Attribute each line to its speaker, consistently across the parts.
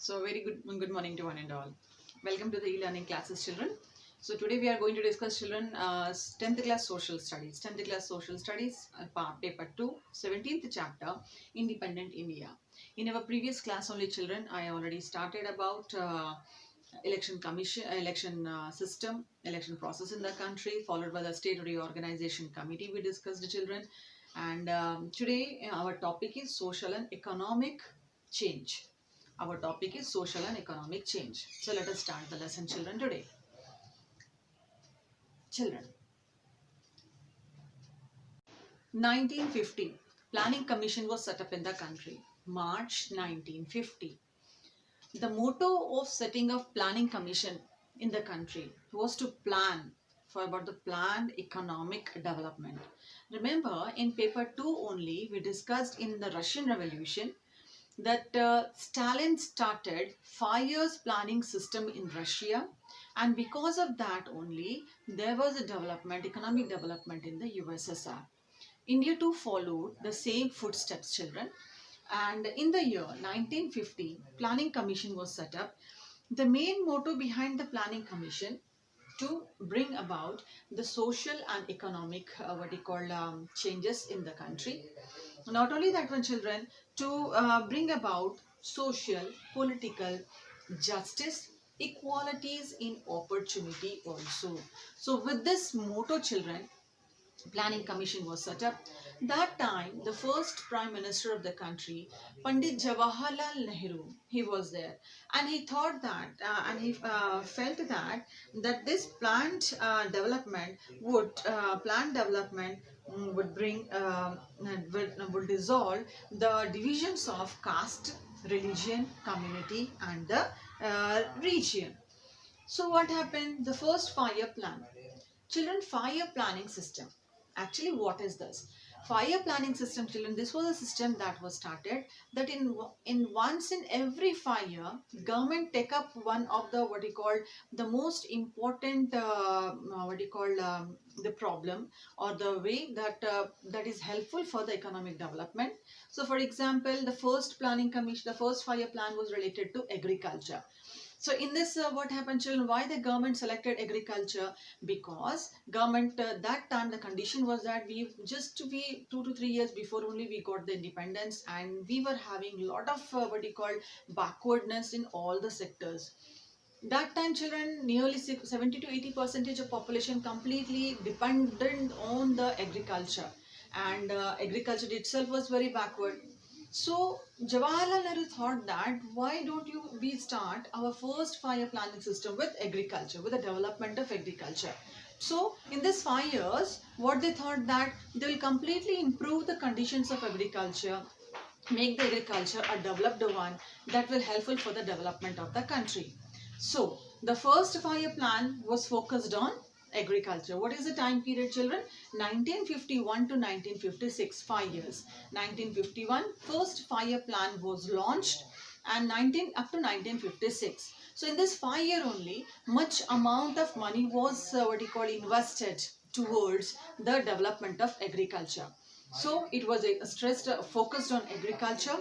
Speaker 1: So very good morning to one and all. Welcome to the e-learning classes, children. So today we are going to discuss children 10th class social studies. 10th class social studies paper 2, 17th chapter, Independent India. In our previous class only children, I already started about election commission, election system, election process in the country, followed by the state reorganization committee we discussed children. And today our topic is social and economic change. Our topic is social and economic change. So let us start the lesson, children, today. Children, 1950, Planning Commission was set up in the country. March 1950. The motto of setting of Planning Commission in the country was to plan for about the planned economic development. Remember, in paper 2 only, we discussed in the Russian Revolution that Stalin started 5 years planning system in Russia, and because of that only there was a development, economic development in the USSR. India too followed the same footsteps, children, and in the year 1950 Planning Commission was set up. The main motto behind the Planning Commission to bring about the social and economic what you call changes in the country. Not only that one, children, to bring about social, political justice, equalities in opportunity also. So with this motto, children, Planning Commission was set up. That time, the first Prime Minister of the country, Pandit Jawaharlal Nehru, he was there, and he thought that, and he felt that this planned development would bring, would dissolve the divisions of caste, religion, community, and the region. So what happened? The first 5 year plan. Children, 5 year planning system. Actually, what is this? 5 year planning system, children, this was a system that was started that in once in every 5 year, government take up one of the what you call the most important what you call the problem or the way that that is helpful for the economic development. So, for example, the first planning commission, the first 5 year plan was related to agriculture. So in this, what happened, children? Why the government selected agriculture? Because government that time the condition was that we 2 to 3 years before only we got the independence, and we were having lot of what you call backwardness in all the sectors. That time, children, nearly 70 to 80% of population completely dependent on the agriculture, and agriculture itself was very backward. So Jawaharlal Nehru thought that why don't we start our first 5 year planning system with agriculture, with the development of agriculture. So in this 5 years, what they thought that they will completely improve the conditions of agriculture, make the agriculture a developed one that will helpful for the development of the country. So the first 5 year plan was focused on agriculture. What is the time period, children? 1951 to 1956, 5 years. 1951, first 5 year plan was launched, and 19 up to 1956. So in this 5 year only, much amount of money was what you call invested towards the development of agriculture. So it was focused on agriculture,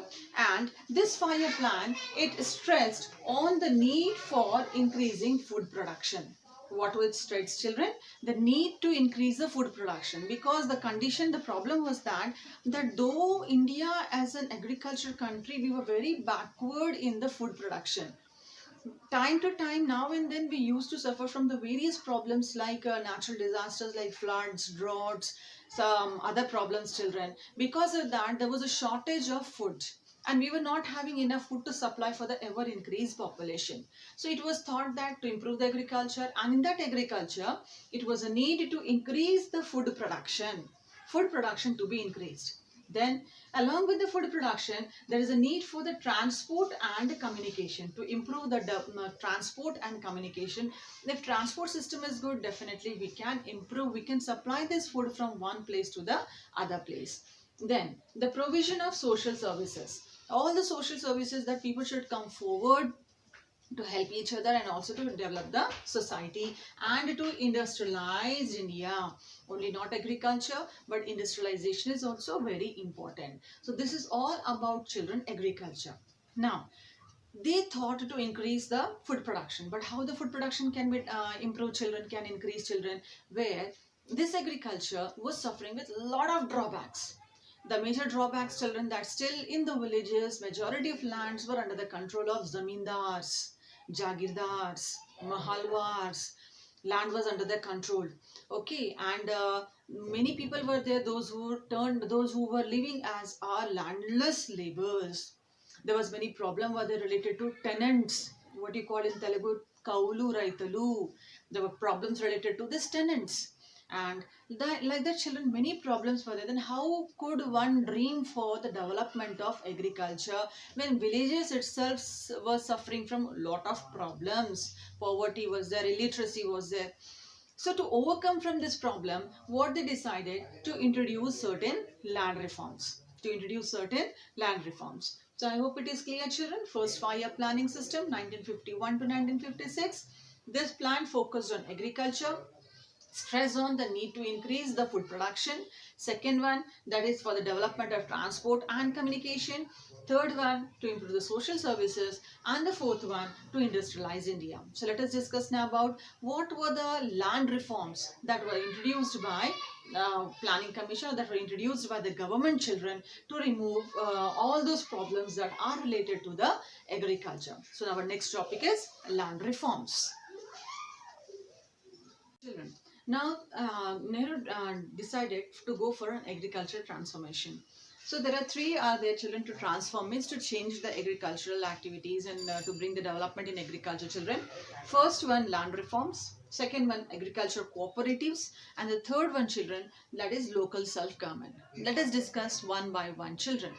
Speaker 1: and this 5 year plan, it stressed on the need for increasing food production. What was stressed, children? The need to increase the food production, because the problem was that though India as an agricultural country, we were very backward in the food production. Time to time, now and then, we used to suffer from the various problems like natural disasters like floods, droughts, some other problems, children. Because of that, there was a shortage of food, and we were not having enough food to supply for the ever increased population. So it was thought that to improve the agriculture, and in that agriculture, it was a need to increase the food production to be increased. Then, along with the food production, there is a need for the transport and communication to improve the transport and communication. If transport system is good, definitely we can improve, we can supply this food from one place to the other place. Then, the provision of social services. All the social services that people should come forward to help each other, and also to develop the society and to industrialize India. Only not agriculture, but industrialization is also very important. So this is all about, children, agriculture. Now, they thought to increase the food production. But how the food production can be improve children, can increase children, where this agriculture was suffering with a lot of drawbacks. The major drawbacks, children, that still in the villages majority of lands were under the control of zamindars, jagirdars, mahalwars. Land was under their control. Okay, and many people were there, those who were living as our landless laborers. There was many problem were there related to tenants, what you call in Telugu kaulu raitalu. There were problems related to these tenants, and that, like that, children, many problems were there. Then how could one dream for the development of agriculture when villages itself were suffering from a lot of problems? Poverty was there, illiteracy was there. So to overcome from this problem, what they decided to introduce certain land reforms. To introduce certain land reforms. So I hope it is clear, children. First 5-year planning system, 1951 to 1956. This plan focused on agriculture, stress on the need to increase the food production. Second one, that is for the development of transport and communication. Third one, to improve the social services. And the fourth one, to industrialize India. So let us discuss now about what were the land reforms that were introduced by planning commission, that were introduced by the government, children, to remove all those problems that are related to the agriculture. So our next topic is land reforms. Children. Now, Nehru decided to go for an agricultural transformation. So there are three their children to transform, means to change the agricultural activities and to bring the development in agriculture, children. First one, land reforms. Second one, agriculture cooperatives. And the third one, children, that is local self-government. Let us discuss one by one, children.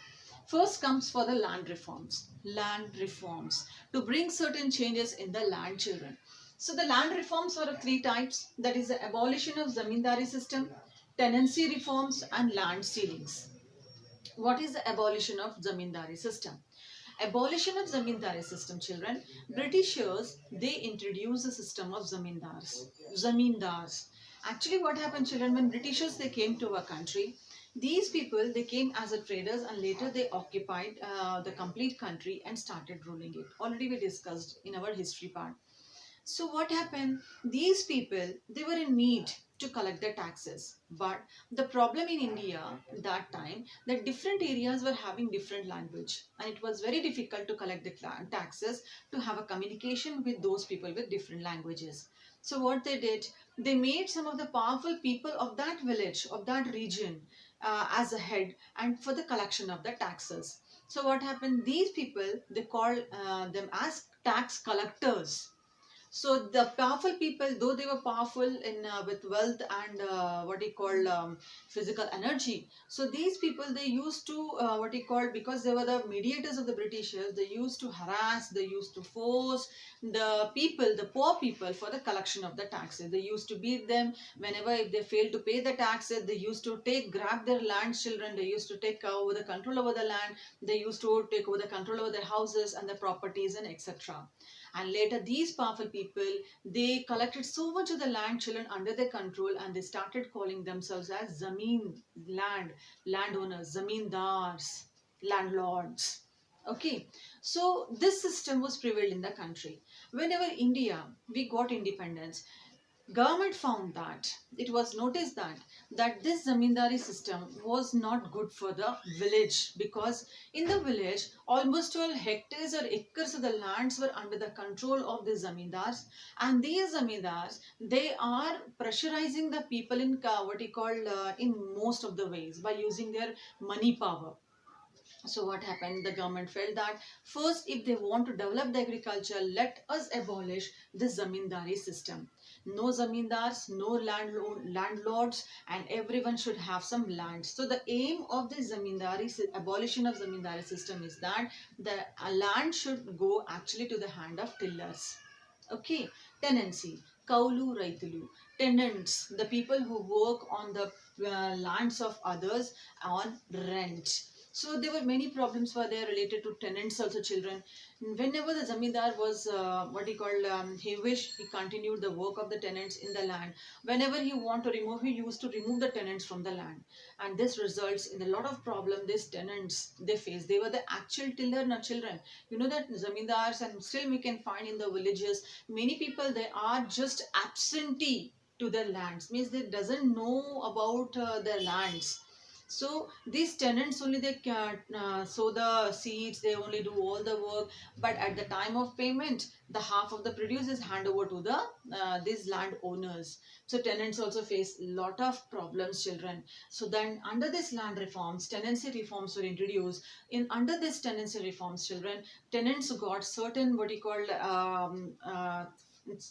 Speaker 1: First comes for the land reforms. Land reforms. To bring certain changes in the land, children. So the land reforms were of three types, that is the abolition of zamindari system, tenancy reforms and land ceilings. What is the abolition of zamindari system? Abolition of zamindari system, children. Britishers, they introduced the system of zamindars. Zamindars. Actually what happened, children, when Britishers they came to our country, these people they came as a traders and later they occupied the complete country and started ruling it. Already we discussed in our history part. So what happened? These people, they were in need to collect their taxes. But the problem in India that time, that different areas were having different language. And it was very difficult to collect the taxes, to have a communication with those people with different languages. So what they did, they made some of the powerful people of that village, of that region, as a head and for the collection of the taxes. So what happened? These people, they call them as tax collectors. So the powerful people, though they were powerful in with wealth and what you call physical energy, so these people they used to what you call, because they were the mediators of the Britishers, they used to harass, they used to force the people, the poor people, for the collection of the taxes. They used to beat them whenever if they failed to pay the taxes. They used to grab their land, children. They used to take over the control over the land. They used to take over the control over their houses and their properties and etc. And later these powerful people, they collected so much of the land, children, under their control, and they started calling themselves as zameen, land, landowners, zamindars, landlords. Okay, so this system was prevailed in the country. Whenever India we got independence, government found that it was noticed that this zamindari system was not good for the village, because in the village almost all hectares or acres of the lands were under the control of the zamindars, and these zamindars they are pressurizing the people in what you call in most of the ways by using their money power. So what happened? The government felt that first, if they want to develop the agriculture, let us abolish the zamindari system. No zamindars, no landlords, and everyone should have some land. So the aim of the abolition of zamindari system is that the land should go actually to the hand of tillers. Okay, tenancy, kaulu raitulu, tenants, the people who work on the lands of others on rent. So there were many problems were there related to tenants also, children. Whenever the zamindar was he wished he continued the work of the tenants in the land. Whenever he want to remove, he used to remove the tenants from the land, and this results in a lot of problem these tenants they face. They were the actual tiller, not children. You know that zamindars, and still we can find in the villages many people they are just absentee to their lands, means they doesn't know about their lands. So these tenants only they can sow the seeds, they only do all the work, but at the time of payment the half of the produce is hand over to the these land owners. So tenants also face lot of problems, children. So then under this land reforms, tenancy reforms were introduced. In under this tenancy reforms, children, tenants got certain what you call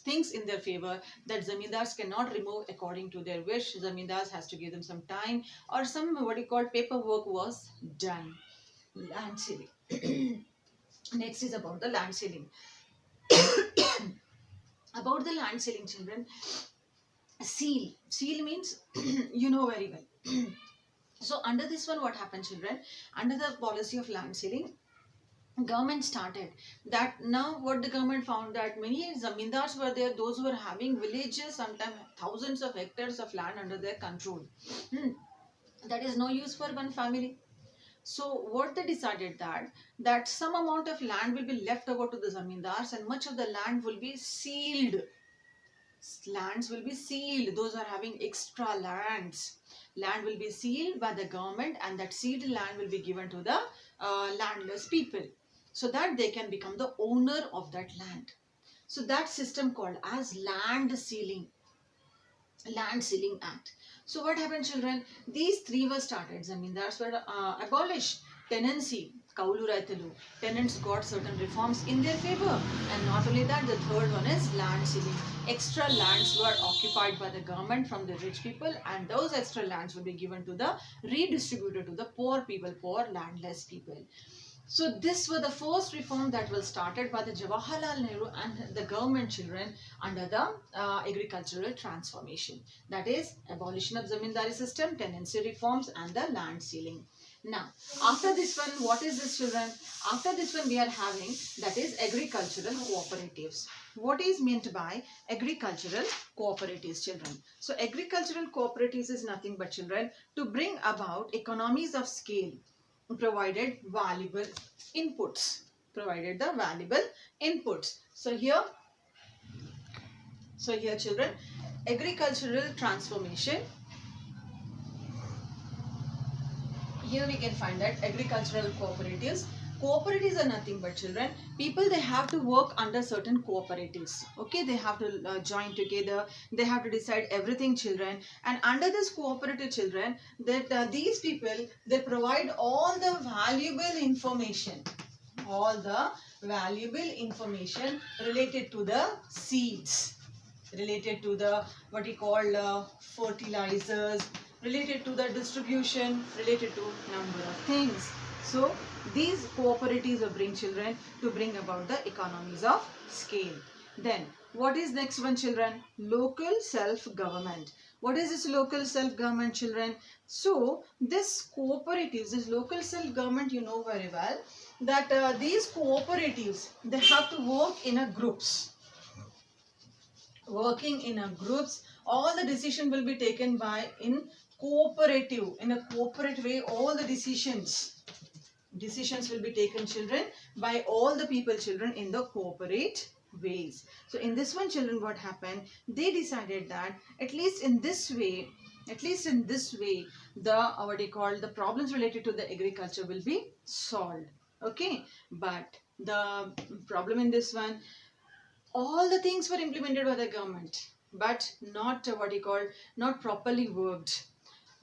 Speaker 1: things in their favor, that zamindars cannot remove according to their wish. Zamindars has to give them some time, or some what you call paperwork was done. Land ceiling. Next is about the land ceiling. About the land ceiling, children, seal means you know very well. So under this one what happened, children, under the policy of land ceiling, government started that. Now what the government found, that many zamindars were there, those who were having villages, sometimes thousands of hectares of land under their control. That is no use for one family. So what they decided, that some amount of land will be left over to the zamindars, and much of the land will be sealed. Lands will be sealed. Those are having extra lands, land will be sealed by the government, and that sealed land will be given to the landless people, so that they can become the owner of that land. So that system called as land sealing act. So what happened, children, these three were started. Zamindars were abolished. Tenancy, kaulu raitulu, tenants got certain reforms in their favor. And not only that, the third one is land sealing. Extra lands were occupied by the government from the rich people, and those extra lands will be given to the redistributed to the poor people, poor landless people. So this was the first reform that was started by the Jawaharlal Nehru and the government, children, under the agricultural transformation. That is abolition of zamindari system, tenancy reforms, and the land sealing. Now, after this one, what is this, children? After this one, we are having, that is agricultural cooperatives. What is meant by agricultural cooperatives, children? So agricultural cooperatives is nothing but, children, to bring about economies of scale, provided valuable inputs. So here children, agricultural transformation. Here we can find that agricultural cooperatives. Cooperatives are nothing but, children, people they have to work under certain cooperatives. Okay, they have to join together. They have to decide everything, children. And under this cooperative, children, that these people they provide all the valuable information, related to the seeds, related to the what we call fertilizers, related to the distribution, related to number of things. So these cooperatives will bring, children, to bring about the economies of scale. Then what is next one, children? Local self-government. What is this local self-government, children? So this cooperatives, this local self-government, you know very well that these cooperatives, they have to work in a groups. Working in a groups, all the decision will be taken by in a cooperative way. All the decisions will be taken, children, by all the people, children, in the cooperate ways. So in this one, children, what happened, they decided that at least in this way, the what they call the problems related to the agriculture will be solved. Okay, but the problem in this one, all the things were implemented by the government, but not not properly worked.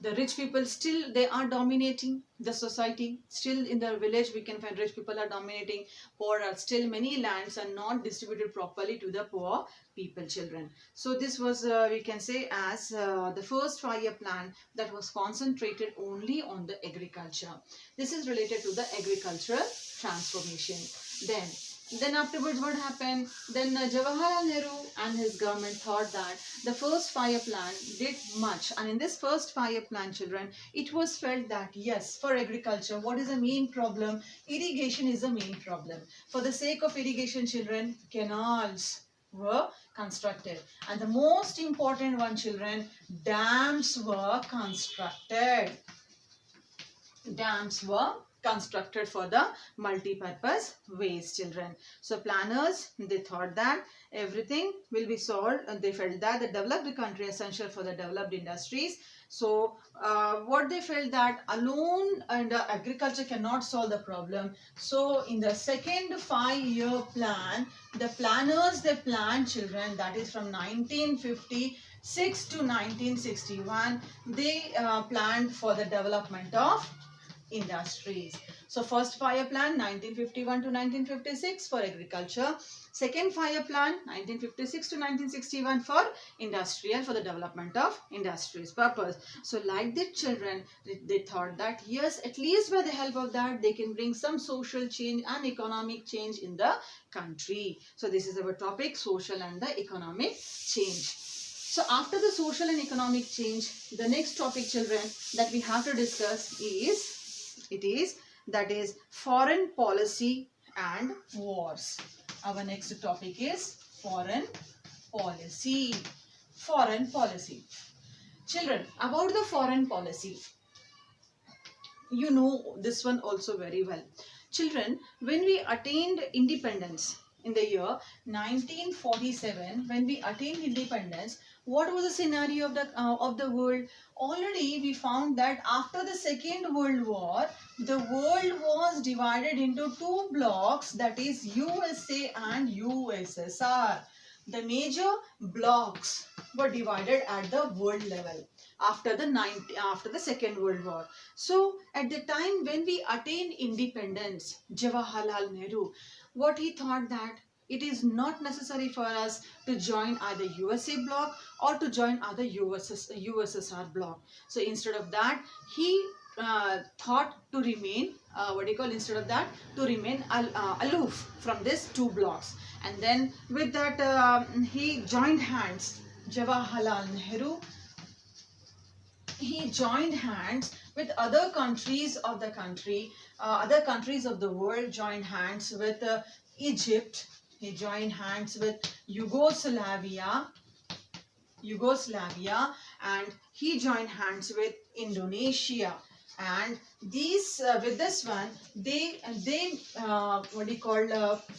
Speaker 1: The rich people still they are dominating the society. Still in the village we can find rich people are dominating. Poor are still, many lands are not distributed properly to the poor people, children. So this was we can say as the first 5-year plan that was concentrated only on the agriculture. This is related to the agricultural transformation. Then Then afterwards what happened? Then Jawaharlal Nehru and his government thought that the first fire plan did much, and in this first fire plan, children, it was felt that yes, for agriculture, what is the main problem? Irrigation is the main problem. For the sake of irrigation, children, canals were constructed, and the most important one, children, dams were constructed. Dams were constructed for the multi-purpose ways, children. So planners, they thought that everything will be solved, and they felt that the developed country is essential for the developed industries. So what they felt that alone and agriculture cannot solve the problem. So in the second 5-year plan, the planners, they planned, children, that is from 1956 to 1961, they planned for the development of industries. So first fire plan 1951 to 1956 for agriculture. Second fire plan 1956 to 1961 for industrial, for the development of industries purpose. So like the children, they thought that yes, at least by the help of that they can bring some social change and economic change in the country. So this is our topic, social and the economic change. So after the social and economic change, the next topic, children, that we have to discuss is that is foreign policy and wars. Our next topic is foreign policy. Foreign policy. Children, about the foreign policy, you know this one also very well. Children, when we attained independence in the year 1947, when we attained independence, what was the scenario of the world? Already we found that after the Second World War, the world was divided into two blocks, that is USA and USSR. The major blocks were divided at the world level after the Second World War. So at the time when we attained independence, Jawaharlal Nehru, what he thought that it is not necessary for us to join either USA bloc or to join other USSR bloc. So instead of that, he thought to remain instead of that, to remain aloof from these two blocks. And then with that, he joined hands. Jawaharlal Nehru, he joined hands with other countries of the other countries of the world, joined hands with Egypt. He joined hands with Yugoslavia, and he joined hands with Indonesia. And these with this one, they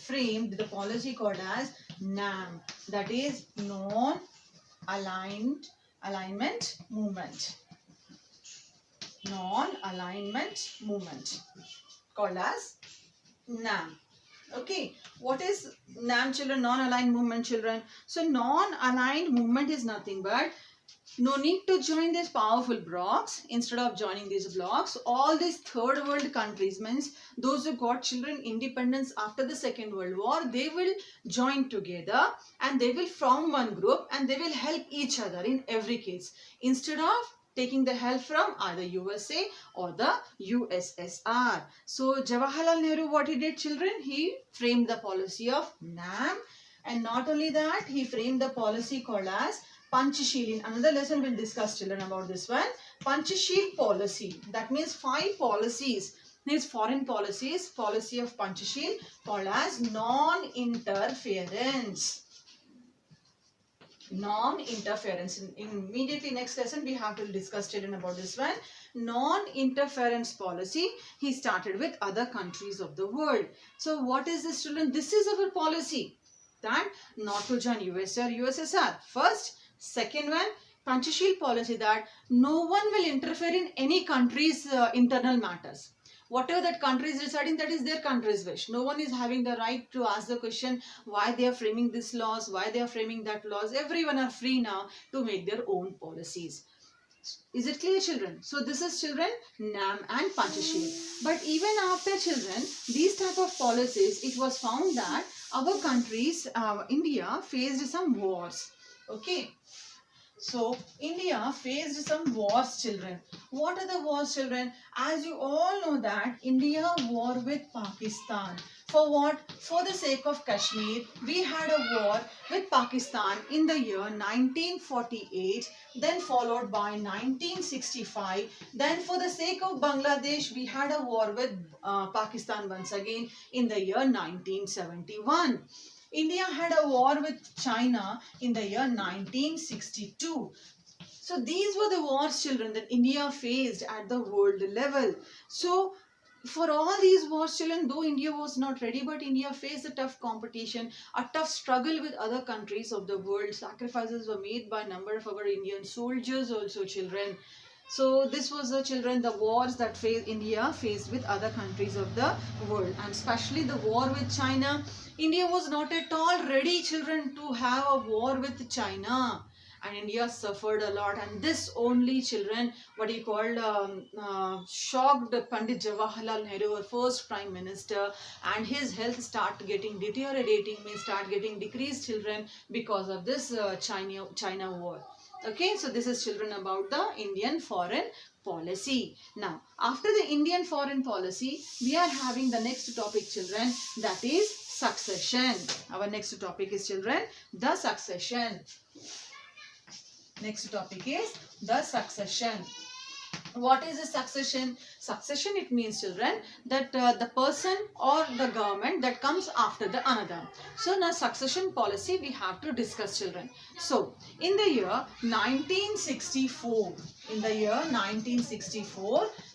Speaker 1: framed the policy called as NAM, that is non-alignment movement. Non-alignment movement, called as NAM. Okay, what is NAM, children? Non-aligned movement, children. So non-aligned movement is nothing but no need to join these powerful blocks. Instead of joining these blocks, all these third world countries, means those who got, children, independence after the Second World War, they will join together and they will form one group and they will help each other in every case, instead of taking the help from either USA or the USSR. So Jawaharlal Nehru, what he did, children, he framed the policy of NAM, and not only that, he framed the policy called as Panchashil. In another lesson we'll discuss, children, about this one. Panchashil policy, that means 5 policies. These foreign policies, policy of Panchashil, called as non-interference. Non-interference. Immediately next lesson we have to discuss, children, about this one. Non-interference policy he started with other countries of the world. So what is this, children? This is our policy, that not to join USA or USSR. First. Second one, Panchashil policy, that no one will interfere in any country's internal matters. Whatever that country is deciding, that is their country's wish. No one is having the right to ask the question why they are framing these laws, why they are framing that laws. Everyone are free now to make their own policies. Is it clear, children? So this is, children, NAM and Panchashil. But even after, children, these type of policies, it was found that our countries, India, faced some wars. Okay. So India faced some wars, children. What are the wars, children? As you all know that India war with Pakistan. For what? For the sake of Kashmir, we had a war with Pakistan in the year 1948, then followed by 1965. Then for the sake of Bangladesh, we had a war with Pakistan once again in the year 1971. India had a war with China in the year 1962. So these were the wars, children, that India faced at the world level. So for all these wars, children, though India was not ready, but India faced a tough competition, a tough struggle with other countries of the world. Sacrifices were made by a number of our Indian soldiers also, children. So this was the children, the wars that India faced with other countries of the world, and especially the war with China. India was not at all ready, children, to have a war with China, and India suffered a lot. And this only, children, what he called shocked Pandit Jawaharlal Nehru, our first prime minister, and his health start getting deteriorating, may start getting decreased, children, because of this China war. Okay, so this is, children, about the Indian foreign policy. Now, after the Indian foreign policy, we are having the next topic, children, that is succession. Our next topic is, children, the succession. Next topic is the succession. What is a succession? Succession, it means, children, that the person or the government that comes after the another. So now succession policy we have to discuss, children. So in the year 1964,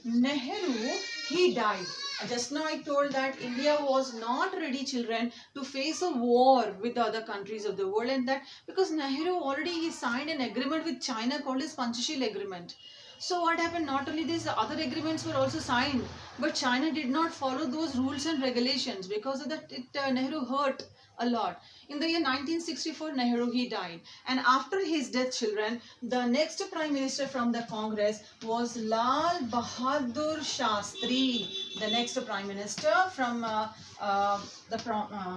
Speaker 1: Nehru, he died. Just now I told that India was not ready, children, to face a war with the other countries of the world, and that because Nehru already he signed an agreement with China called as Panchashil Agreement. So what happened? Not only this, the other agreements were also signed, but China did not follow those rules and regulations. Because of that, Nehru hurt a lot. In the year 1964, Nehru, he died. And after his death, children, the next prime minister from the Congress was Lal Bahadur Shastri. The next prime minister from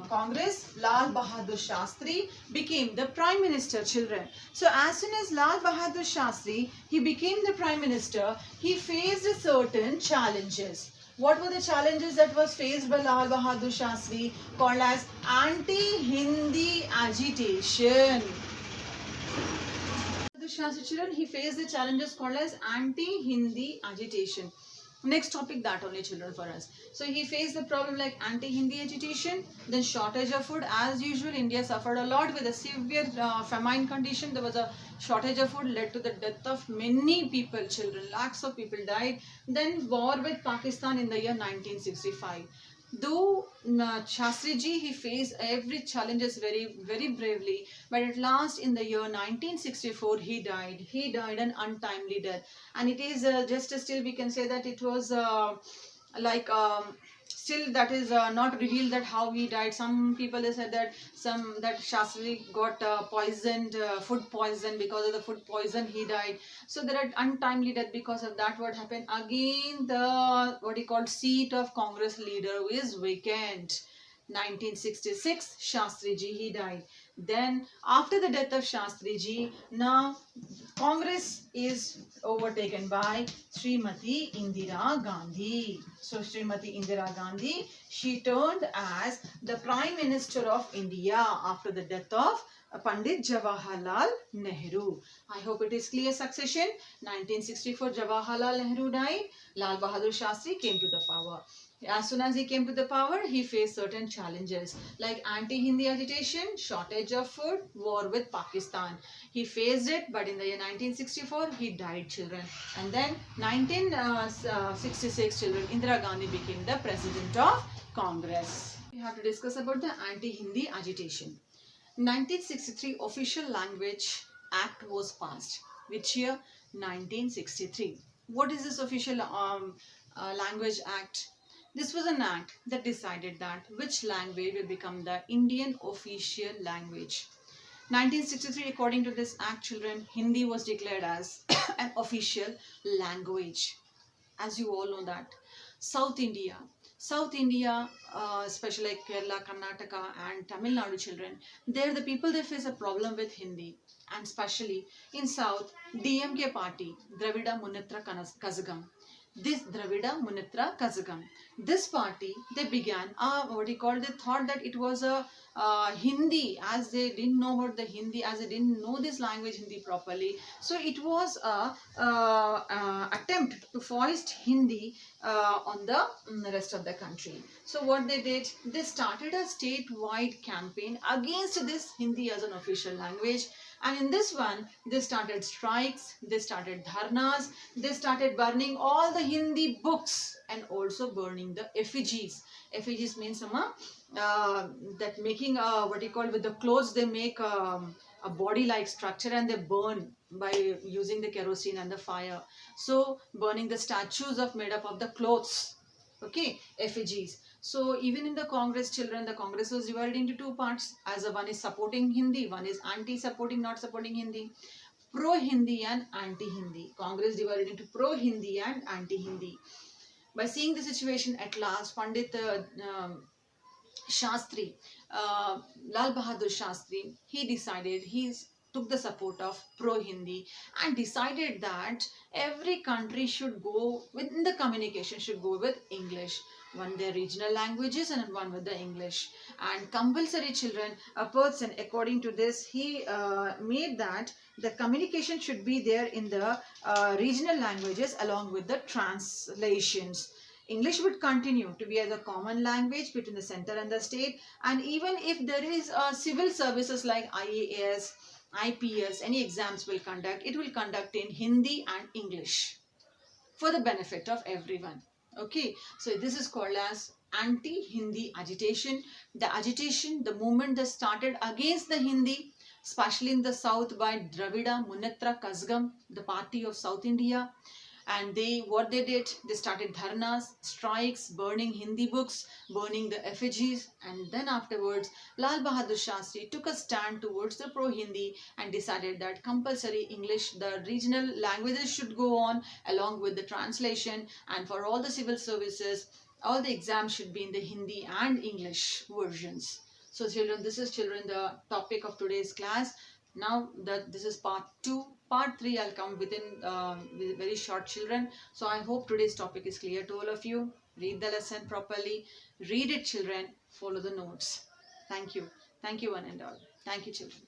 Speaker 1: Congress, Lal Bahadur Shastri, became the prime minister, children. So as soon as Lal Bahadur Shastri, he became the prime minister, he faced certain challenges. What were the challenges that was faced by Lal Bahadur Shastri? Called as anti-Hindi agitation. Shastri, children, he faced the challenges called as anti-Hindi agitation. Next topic, that only, children, for us. So he faced the problem like anti-Hindi agitation, then shortage of food. As usual, India suffered a lot with a severe famine condition. There was a shortage of food, led to the death of many people, children. Lakhs of people died. Then war with Pakistan in the year 1965. Though Shastri ji, he faced every challenges very, very bravely, but at last in the year 1964 he died. He died an untimely death, and it is just still we can say that it was like still that is not revealed that how he died. Some people they said that that Shastri got poisoned, food poison. Because of the food poison he died. So there are untimely death. Because of that, what happened again, the what he called seat of Congress leader is vacant. 1966, Shastri ji, he died. Then after the death of Shastri ji, now Congress is overtaken by Srimati Indira Gandhi. So Srimati Indira Gandhi, she turned as the Prime Minister of India after the death of Pandit Jawaharlal Nehru. I hope it is clear succession. 1964, Jawaharlal Nehru died. Lal Bahadur Shastri came to the power. As soon as he came to the power, he faced certain challenges like anti-Hindi agitation, shortage of food, war with Pakistan. He faced it, but in the year 1964, he died, children. And then 1966, children, Indira Gandhi became the president of Congress. We have to discuss about the anti-Hindi agitation. 1963 Official Language Act was passed. Which year? 1963. What is this Official Language Act? This was an act that decided that which language will become the Indian official language. 1963, according to this act, children, Hindi was declared as an official language. As you all know that. South India, especially like Kerala, Karnataka and Tamil Nadu, children, there the people they face a problem with Hindi. And especially in South, DMK party, Dravida Munnetra Kazhagam, this Dravida Munnetra Kazhagam. This party, they began, they thought that it was a Hindi, as they didn't know about the Hindi, as they didn't know this language Hindi properly. So it was a attempt to foist Hindi on the rest of the country. So what they did, they started a statewide campaign against this Hindi as an official language. And in this one, they started strikes, they started dharnas, they started burning all the Hindi books and also burning the effigies. Effigies means that making what you call with the clothes, they make a body-like structure and they burn by using the kerosene and the fire. So burning the statues of made up of the clothes, okay, effigies. So even in the Congress, children, the Congress was divided into two parts. As a one is supporting Hindi, one is anti-supporting, not supporting Hindi. Pro-Hindi and anti-Hindi. Congress divided into pro-Hindi and anti-Hindi. By seeing the situation at last, Pandit Shastri, Lal Bahadur Shastri, he took the support of pro-Hindi and decided that every country should go within the communication should go with English, one their regional languages and one with the English, and compulsory children, a person according to this, he made that the communication should be there in the regional languages along with the translations. English would continue to be as a common language between the center and the state, and even if there is civil services like IAS, IPS, any exams will conduct, it will conduct in Hindi and English for the benefit of everyone. Okay, so this is called as anti-Hindi agitation. The agitation, the movement that started against the Hindi, especially in the south by Dravida Munnetra Kazhagam, the party of South India. And what they did, they started dharnas, strikes, burning Hindi books, burning the effigies, and then afterwards Lal Bahadur Shastri took a stand towards the pro-Hindi and decided that compulsory English, the regional languages should go on along with the translation, and for all the civil services, all the exams should be in the Hindi and English versions. So children, this is the topic of today's class. Now that this is part 2, part 3 I'll come within with very short, children. So I hope today's topic is clear to all of you. Read the lesson properly. Read it, children. Follow the notes. Thank you. Thank you one and all. Thank you, children.